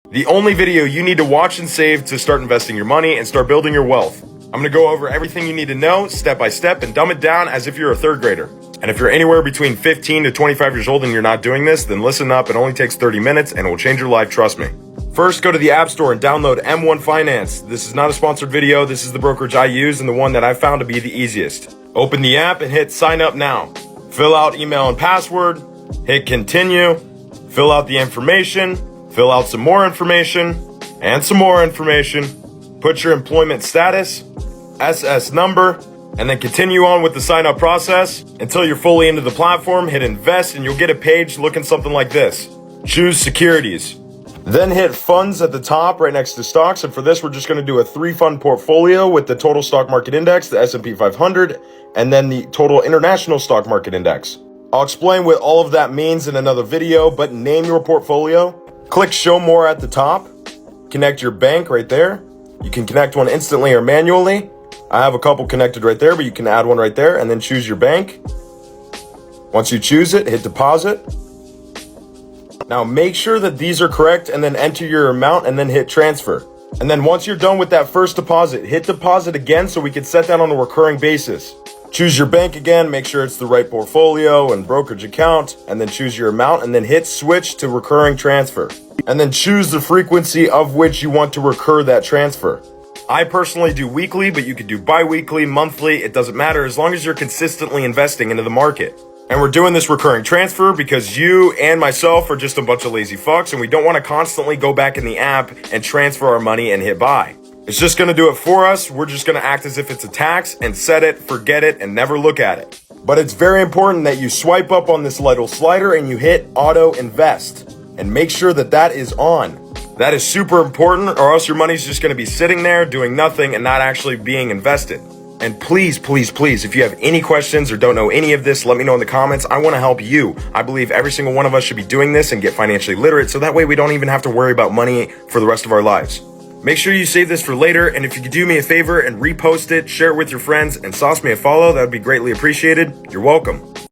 The only video you need to watch and save to start investing your money and start building your wealth. I'm going to go over everything you need to know step by step and dumb it down as if you're a third grader. And if you're anywhere between 15 to 25 years old and you're not doing this, then listen up. It only takes 30 minutes and it will change your life, trust me. First, go to the App Store and download M1 Finance. This is not a sponsored video. This is the brokerage I use and the one that I found to be the easiest. Open the app and hit sign up now. Fill out email and password, hit continue, fill out the information, fill out some more information, and some more information. Put your employment status, SS number, and then continue on with the sign up process until you're fully into the platform. Hit invest and you'll get a page looking something like this. Choose securities. Then hit funds at the top right next to stocks. And for this, we're just going to do a 3-fund portfolio with the total stock market index, the S&P 500, and then the total international stock market index. I'll explain what all of that means in another video, but name your portfolio. Click show more at the top. Connect your bank right there. You can connect one instantly or manually. I have a couple connected right there, but you can add one right there and then choose your bank. Once you choose it, hit deposit. Now make sure that these are correct and then enter your amount and then hit transfer. And then once you're done with that first deposit, hit deposit again so we can set that on a recurring basis. Choose your bank again, make sure it's the right portfolio and brokerage account, and then choose your amount and then hit switch to recurring transfer. And then choose the frequency of which you want to recur that transfer. I personally do weekly, but you could do bi-weekly, monthly, it doesn't matter as long as you're consistently investing into the market. And we're doing this recurring transfer because you and myself are just a bunch of lazy fucks and we don't want to constantly go back in the app and transfer our money and hit buy. It's just going to do it for us. We're just going to act as if it's a tax and set it, forget it, and never look at it. But it's very important that you swipe up on this little slider and you hit auto invest and make sure that that is on. That is super important or else your money's just going to be sitting there doing nothing and not actually being invested. And please, please, please, if you have any questions or don't know any of this, let me know in the comments. I want to help you. I believe every single one of us should be doing this and get financially literate so that way we don't even have to worry about money for the rest of our lives. Make sure you save this for later, and if you could do me a favor and repost it, share it with your friends, and sauce me a follow, that would be greatly appreciated. You're welcome.